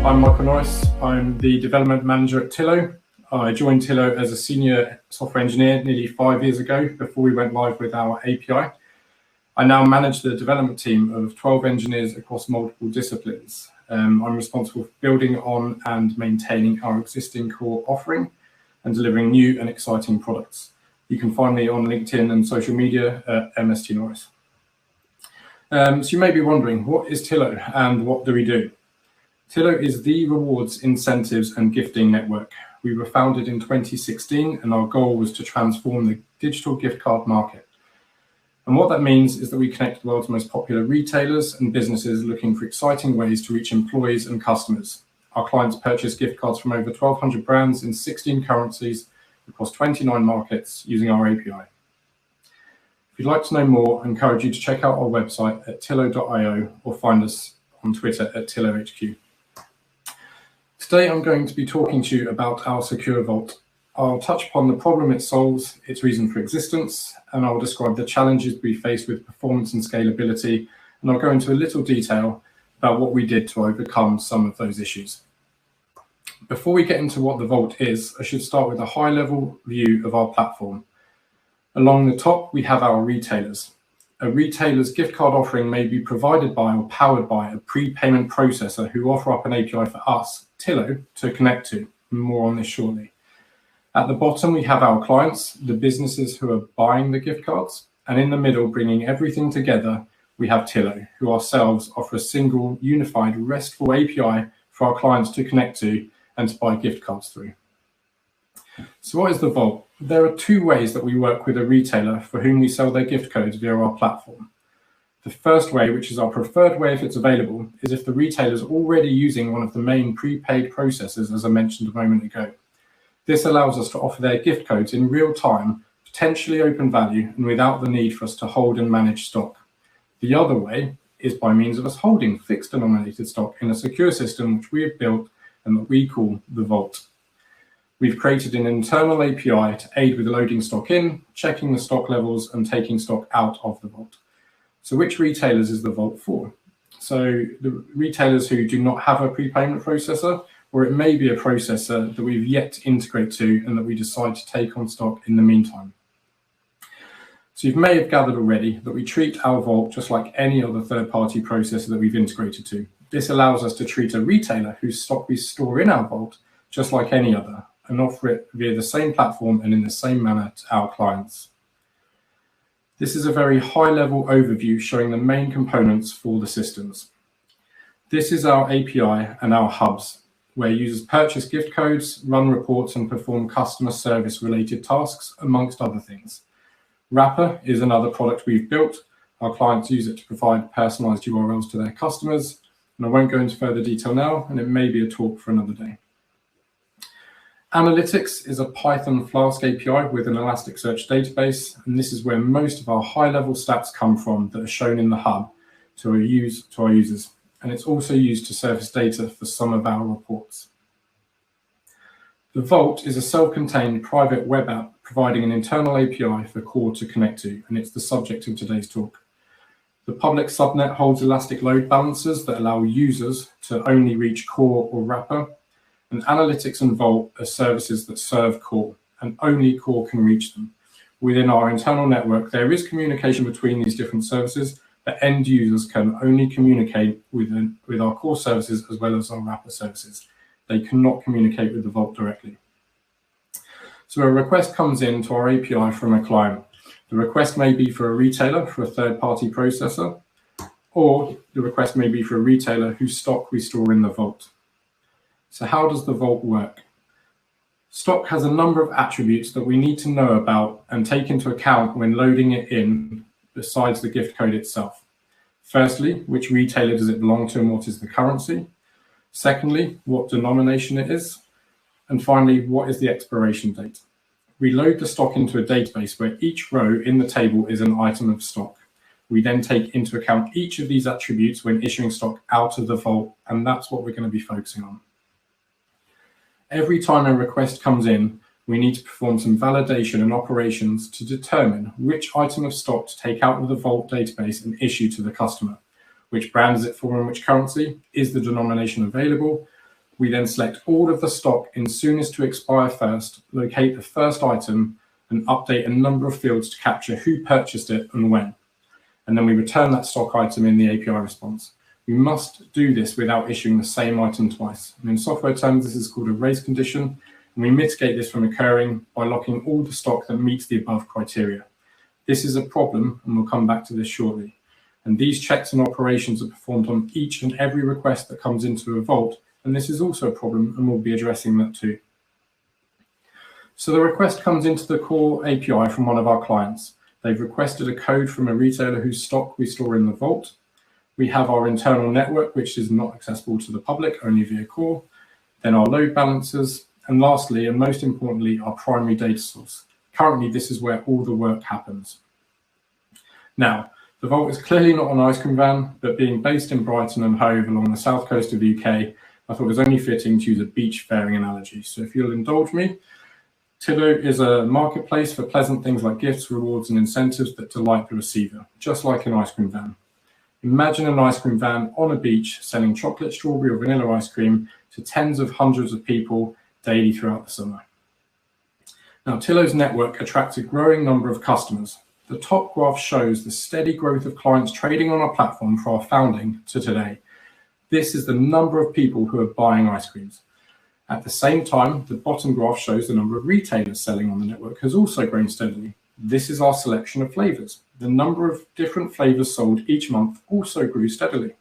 I'm Michael Norris. I'm the development manager at Tillo. I joined Tillo as a senior software engineer nearly 5 years ago before we went live with our API. I now manage the development team of 12 engineers across multiple disciplines. I'm responsible for building on and maintaining our existing core offering and delivering new and exciting products. You can find me on LinkedIn and social media at MST Norris. So you may be wondering, what is Tillo and what do we do? Tillo is the rewards, incentives and gifting network. We were founded in 2016 and our goal was to transform the digital gift card market. And what that means is that we connect the world's most popular retailers and businesses looking for exciting ways to reach employees and customers. Our clients purchase gift cards from over 1,200 brands in 16 currencies across 29 markets using our API. If you'd like to know more, I encourage you to check out our website at tillo.io or find us on Twitter at TilloHQ. Today I'm going to be talking to you about our secure vault. I'll touch upon the problem it solves, its reason for existence, and I'll describe the challenges we face with performance and scalability, and I'll go into a little detail about what we did to overcome some of those issues. Before we get into what the vault is, I should start with a high-level view of our platform. Along the top, we have our retailers. A retailer's gift card offering may be provided by or powered by a prepayment processor who offer up an API for us, Tillo, to connect to. More on this shortly. At the bottom, we have our clients, the businesses who are buying the gift cards, and in the middle, bringing everything together, we have Tillo, who ourselves offer a single, unified, RESTful API for our clients to connect to and to buy gift cards through. So what is the vault? There are two ways that we work with a retailer for whom we sell their gift codes via our platform. The first way, which is our preferred way if it's available, is if the retailer is already using one of the main prepaid processors, as I mentioned a moment ago. This allows us to offer their gift codes in real time, potentially open value, and without the need for us to hold and manage stock. The other way is by means of us holding fixed denominated stock in a secure system which we have built and that we call the vault. We've created an internal API to aid with loading stock in, checking the stock levels, and taking stock out of the vault. So which retailers is the vault for? So the retailers who do not have a prepayment processor, or it may be a processor that we've yet to integrate to and that we decide to take on stock in the meantime. So you may have gathered already that we treat our vault just like any other third-party processor that we've integrated to. This allows us to treat a retailer whose stock we store in our vault just like any other, and offer it via the same platform and in the same manner to our clients. This is a very high-level overview showing the main components for the systems. This is our API and our hubs, where users purchase gift codes, run reports, and perform customer service-related tasks, amongst other things. Wrapper is another product we've built. Our clients use it to provide personalized URLs to their customers, and I won't go into further detail now, and it may be a talk for another day. Analytics is a Python Flask API with an Elasticsearch database, and this is where most of our high-level stats come from that are shown in the hub to our users, and it's also used to surface data for some of our reports. The Vault is a self-contained private web app providing an internal API for Core to connect to, and it's the subject of today's talk. The public subnet holds elastic load balancers that allow users to only reach Core or Wrapper, and Analytics and Vault are services that serve Core, and only Core can reach them. Within our internal network, there is communication between these different services, but end users can only communicate with our Core services as well as our Wrapper services. They cannot communicate with the Vault directly. So a request comes in to our API from a client. The request may be for a retailer, for a third-party processor, or the request may be for a retailer whose stock we store in the Vault. So how does the Vault work? Stock has a number of attributes that we need to know about and take into account when loading it in, besides the gift code itself. Firstly, which retailer does it belong to and what is the currency? Secondly, what denomination it is? And finally, what is the expiration date? We load the stock into a database where each row in the table is an item of stock. We then take into account each of these attributes when issuing stock out of the Vault, and that's what we're going to be focusing on. Every time a request comes in, we need to perform some validation and operations to determine which item of stock to take out of the Vault database and issue to the customer. Which brand is it for and which currency? Is the denomination available? We then select all of the stock in soonest to expire first, locate the first item, and update a number of fields to capture who purchased it and when. And then we return that stock item in the API response. We must do this without issuing the same item twice. And in software terms, this is called a race condition, and we mitigate this from occurring by locking all the stock that meets the above criteria. This is a problem, and we'll come back to this shortly. And these checks and operations are performed on each and every request that comes into a vault, and this is also a problem, and we'll be addressing that too. So the request comes into the core API from one of our clients. They've requested a code from a retailer whose stock we store in the vault. We have our internal network, which is not accessible to the public, only via core, then our load balancers, and lastly, and most importantly, our primary data source. Currently, this is where all the work happens. Now, the vault is clearly not an ice cream van, but being based in Brighton and Hove along the south coast of the UK, I thought it was only fitting to use a beach faring analogy. So if you'll indulge me, Tillo is a marketplace for pleasant things like gifts, rewards, and incentives that delight the receiver, just like an ice cream van. Imagine an ice cream van on a beach selling chocolate, strawberry, or vanilla ice cream to tens of hundreds of people daily throughout the summer. Now, Tillo's network attracts a growing number of customers. The top graph shows the steady growth of clients trading on our platform from our founding to today. This is the number of people who are buying ice creams. At the same time, the bottom graph shows the number of retailers selling on the network has also grown steadily. This is our selection of flavors. The number of different flavors sold each month also grew steadily.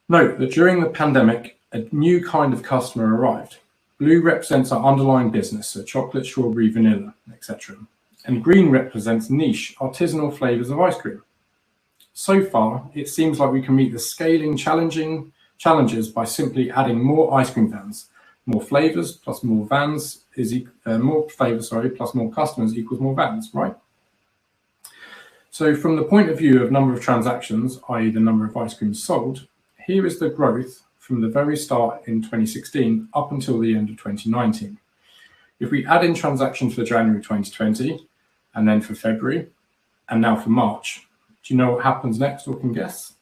Note that during the pandemic, a new kind of customer arrived. Blue represents our underlying business, so chocolate, strawberry, vanilla, etc. And green represents niche, artisanal flavors of ice cream. So far, it seems like we can meet the scaling challenges by simply adding more ice cream vans. More flavors plus more vans is more flavors, plus more customers equals more vans, right? So from the point of view of number of transactions, i.e. the number of ice creams sold, here is the growth from the very start in 2016 up until the end of 2019. If we add in transactions for January 2020, and then for February, and now for March, do you know what happens next or can guess?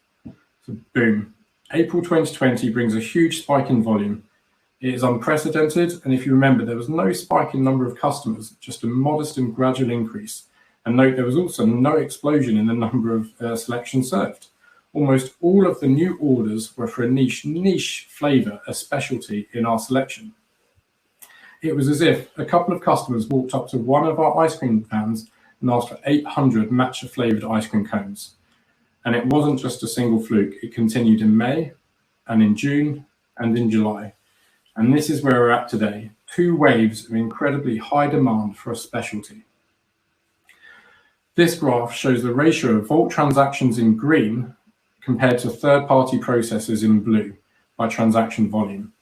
So boom, April 2020 brings a huge spike in volume. It is unprecedented, and if you remember, there was no spike in number of customers, just a modest and gradual increase. And note there was also no explosion in the number of selections served. Almost all of the new orders were for a niche flavor, a specialty in our selection. It was as if a couple of customers walked up to one of our ice cream vans and asked for 800 matcha flavored ice cream cones. And it wasn't just a single fluke. It continued in May and in June and in July. And this is where we're at today, 2 waves of incredibly high demand for a specialty. This graph shows the ratio of vault transactions in green compared to third-party processors in blue by transaction volume.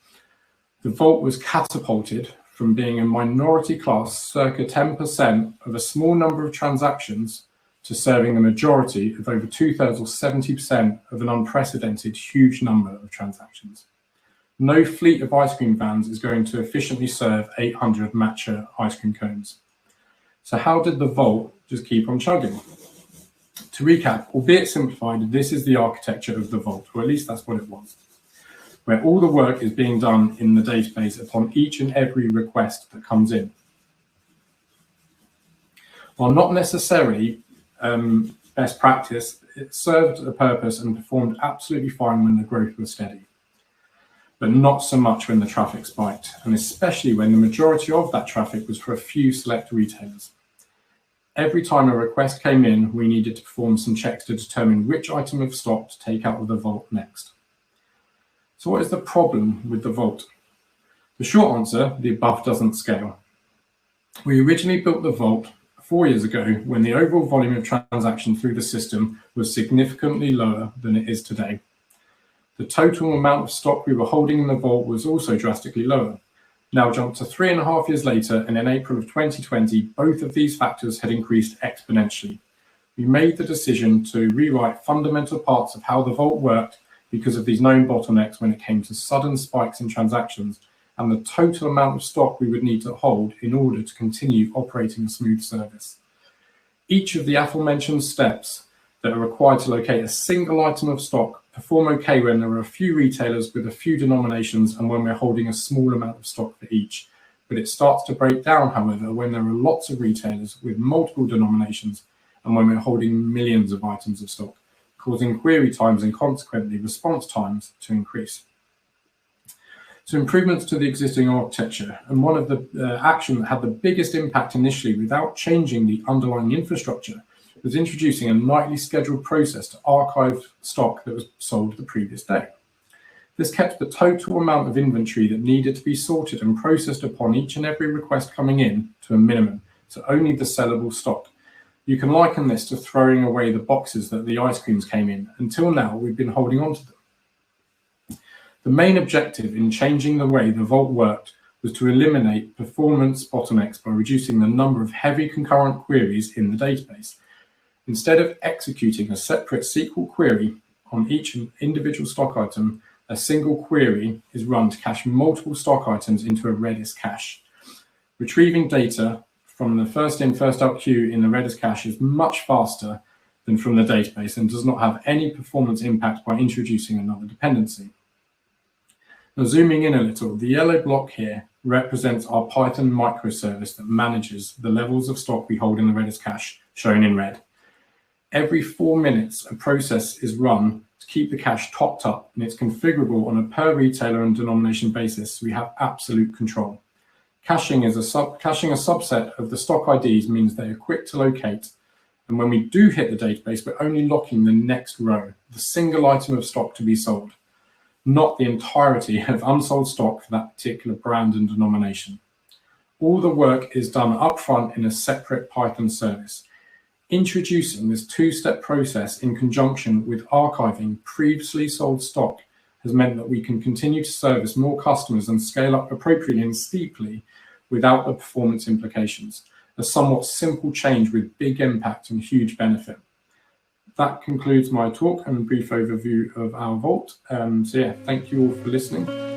The vault was catapulted from being a minority class, circa 10% of a small number of transactions, to serving the majority of over 2/3 or 70% of an unprecedented huge number of transactions. No fleet of ice cream vans is going to efficiently serve 800 matcha ice cream cones. So how did the vault just keep on chugging? To recap, albeit simplified, this is the architecture of the vault, or at least that's what it was, where all the work is being done in the database upon each and every request that comes in. While not necessarily best practice, it served a purpose and performed absolutely fine when the growth was steady, but not so much when the traffic spiked, and especially when the majority of that traffic was for a few select retailers. Every time a request came in, we needed to perform some checks to determine which item of stock to take out of the vault next. So what is the problem with the vault? The short answer, the above doesn't scale. We originally built the vault 4 years ago when the overall volume of transactions through the system was significantly lower than it is today. The total amount of stock we were holding in the vault was also drastically lower. Now jump to 3.5 years later, and in April of 2020, both of these factors had increased exponentially. We made the decision to rewrite fundamental parts of how the vault worked because of these known bottlenecks when it came to sudden spikes in transactions and the total amount of stock we would need to hold in order to continue operating a smooth service. Each of the aforementioned steps that are required to locate a single item of stock perform okay when there are a few retailers with a few denominations and when we're holding a small amount of stock for each. But it starts to break down, however, when there are lots of retailers with multiple denominations and when we're holding millions of items of stock, causing query times and consequently response times to increase. So improvements to the existing architecture, and one of the action that had the biggest impact initially without changing the underlying infrastructure was introducing a nightly scheduled process to archive stock that was sold the previous day. This kept the total amount of inventory that needed to be sorted and processed upon each and every request coming in to a minimum, so only the sellable stock. You can liken this to throwing away the boxes that the ice creams came in. Until now, we've been holding on to them. The main objective in changing the way the Vault worked was to eliminate performance bottlenecks by reducing the number of heavy concurrent queries in the database. Instead of executing a separate SQL query on each individual stock item, a single query is run to cache multiple stock items into a Redis cache. Retrieving data from the first in, first out queue in the Redis cache is much faster than from the database and does not have any performance impact by introducing another dependency. Now, zooming in a little, the yellow block here represents our Python microservice that manages the levels of stock we hold in the Redis cache, shown in red. Every 4 minutes, a process is run to keep the cache topped up, and it's configurable on a per retailer and denomination basis, so we have absolute control. Caching a subset of the stock IDs means they are quick to locate, and when we do hit the database, we're only locking the next row, the single item of stock to be sold, not the entirety of unsold stock for that particular brand and denomination. All the work is done upfront in a separate Python service. Introducing this two-step process in conjunction with archiving previously sold stock has meant that we can continue to service more customers and scale up appropriately and steeply without the performance implications. A somewhat simple change with big impact and huge benefit. That concludes my talk and brief overview of our Vault. So yeah, thank you all for listening.